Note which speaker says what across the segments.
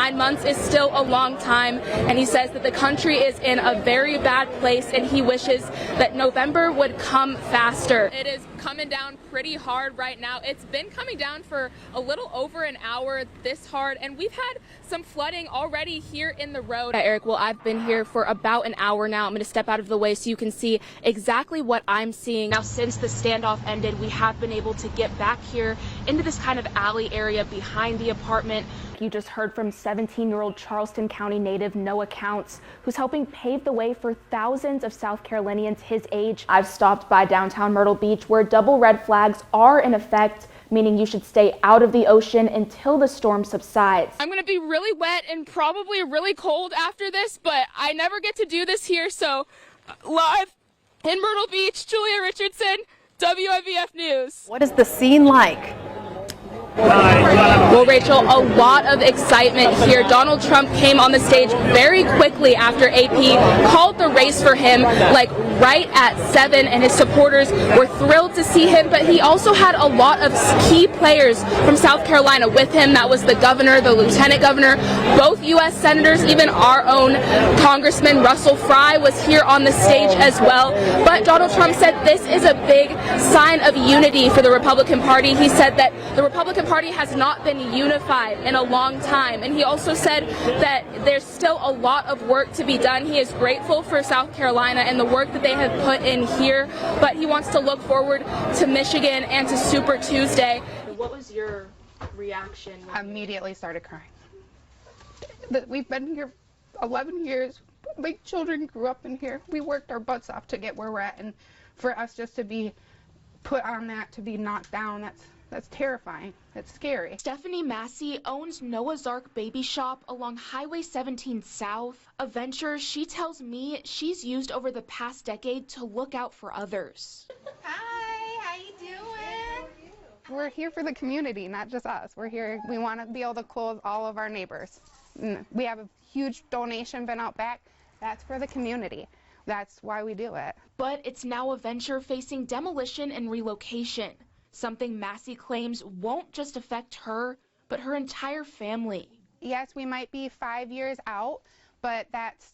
Speaker 1: 9 months is still a long time, and he says that the country is in a very bad place, and he wishes that November would come faster. It is coming down pretty hard right now. It's been coming down for a little over an hour this hard, and we've had some flooding already here in the road. Eric, well, I've been here for about an hour now. I'm going to step out of the way so you can see exactly what I'm seeing. Now, since the standoff ended, we have been able to get back here into this kind of alley area behind the apartment. You just heard from 17-year-old Charleston County native Noah Counts, who's helping pave the way for thousands of South Carolinians his age. I've stopped by downtown Myrtle Beach, where double red flags are in effect, meaning you should stay out of the ocean until the storm subsides. I'm going to be really wet and probably really cold after this, but I never get to do this here, so live in Myrtle Beach, Julia Richardson, WMBF News.
Speaker 2: What is the scene like?
Speaker 1: Well, Rachel, a lot of excitement here. Donald Trump came on the stage very quickly after AP called the race for him, like right at 7, and his supporters were thrilled to see him, but he also had a lot of key players from South Carolina with him. That was the governor, the lieutenant governor, both U.S. senators, even our own Congressman Russell Fry was here on the stage as well. But Donald Trump said this is a big sign of unity for the Republican Party. He said that the Republican Party has not been unified in a long time, and he also said that there's still a lot of work to be done. He is grateful for South Carolina and the work that they have put in here, but he wants to look forward to Michigan and to Super Tuesday. What was your reaction?
Speaker 3: I immediately started crying. We've been here 11 years. My children grew up in here. We worked our butts off to get where we're at, and for us just to be put on that, to be knocked down, that's terrifying. It's scary.
Speaker 1: Stephanie Massey owns Noah's Ark Baby Shop along Highway 17 South, a venture she tells me she's used over the past decade to look out for others.
Speaker 3: Hi, how you doing? We're here for the community, not just us. We're here, we want to be able to clothe all of our neighbors. We have a huge donation bin out back. That's for the community. That's why we do it.
Speaker 1: But it's now a venture facing demolition and relocation. Something Massey claims won't just affect her, but her entire family.
Speaker 3: Yes, we might be 5 years out, but that's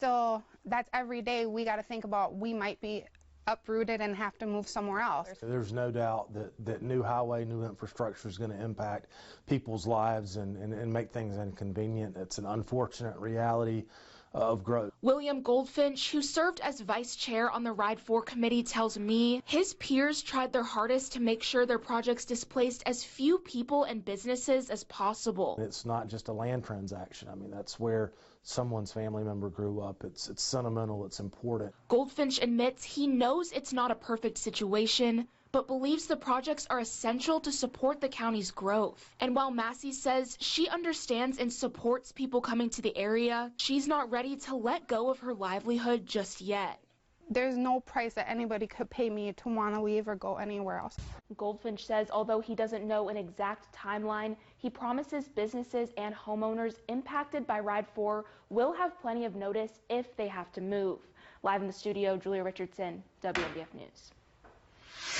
Speaker 3: every day we got to think about we might be uprooted and have to move somewhere else.
Speaker 4: There's no doubt that new highway, new infrastructure is going to impact people's lives and make things inconvenient. It's an unfortunate reality of growth.
Speaker 1: William Goldfinch, who served as vice chair on the Ride 4 committee, tells me his peers tried their hardest to make sure their projects displaced as few people and businesses as possible.
Speaker 4: It's not just a land transaction. I mean, that's where someone's family member grew up. It's sentimental, it's important.
Speaker 1: Goldfinch admits he knows it's not a perfect situation, but believes the projects are essential to support the county's growth. And while Massey says she understands and supports people coming to the area, she's not ready to let go of her livelihood just yet.
Speaker 3: There's no price that anybody could pay me to want to leave or go anywhere else.
Speaker 1: Goldfinch says although he doesn't know an exact timeline, he promises businesses and homeowners impacted by Ride 4 will have plenty of notice if they have to move. Live in the studio, Julia Richardson, WMBF News.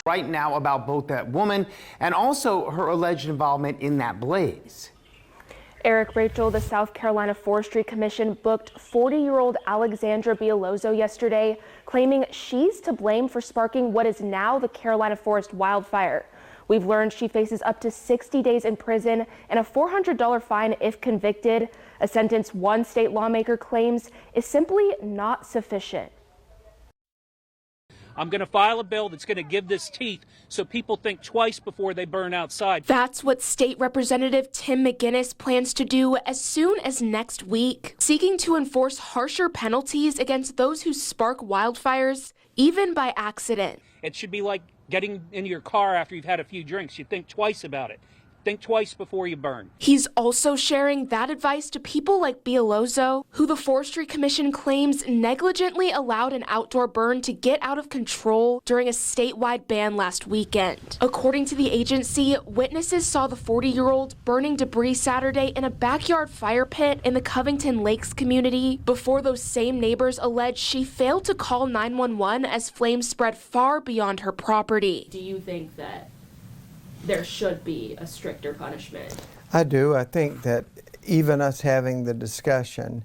Speaker 5: Right now about both that woman and also her alleged involvement in that blaze.
Speaker 1: Eric, Rachel, the South Carolina Forestry Commission booked 40-year-old Alexandra Bielozzo yesterday, claiming she's to blame for sparking what is now the Carolina forest wildfire. We've learned she faces up to 60 days in prison and a $400 fine if convicted, a sentence one state lawmaker claims is simply not sufficient.
Speaker 6: I'm going to file a bill that's going to give this teeth so people think twice before they burn outside.
Speaker 1: That's what State Representative Tim McGinnis plans to do as soon as next week, seeking to enforce harsher penalties against those who spark wildfires, even by accident.
Speaker 6: It should be like getting in your car after you've had a few drinks. You think twice about it. Think twice before you burn. He's
Speaker 1: also sharing that advice to people like Bielozzo, who the Forestry Commission claims negligently allowed an outdoor burn to get out of control during a statewide ban last weekend. According to the agency, witnesses saw the 40-year-old burning debris Saturday in a backyard fire pit in the Covington Lakes community before those same neighbors alleged she failed to call 911 as flames spread far beyond her property.
Speaker 7: Do you think that there should be a stricter punishment?
Speaker 8: I do. I think that
Speaker 2: even us having the discussion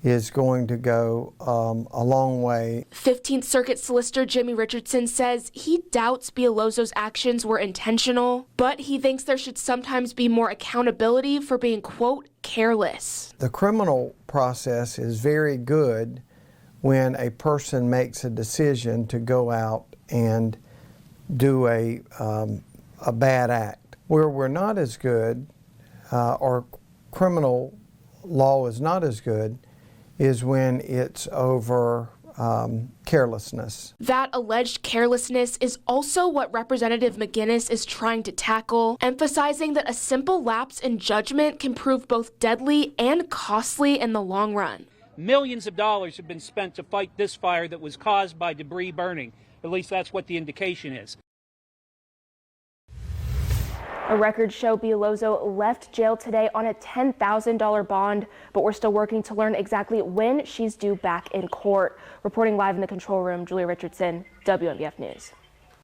Speaker 2: is going to go a long way.
Speaker 1: 15th Circuit Solicitor Julia Richardson says he doubts Bielozzo's actions were intentional, but he thinks there should sometimes be more accountability for being, quote, careless.
Speaker 2: The criminal process is very good when a person makes a decision to go out and do a bad act. Where we're not as good, or criminal law is not as good, is when it's over carelessness.
Speaker 1: That alleged carelessness is also what Representative McGinnis is trying to tackle, emphasizing that a simple lapse in judgment can prove both deadly and costly in the long run.
Speaker 6: Millions of dollars have been spent to fight this fire that was caused by debris burning. At least that's what the indication is.
Speaker 1: A records show Bielozzo left jail today on a $10,000 bond, but we're still working to learn exactly when she's due back in court. Reporting live in the control room, Julia Richardson, WMBF News.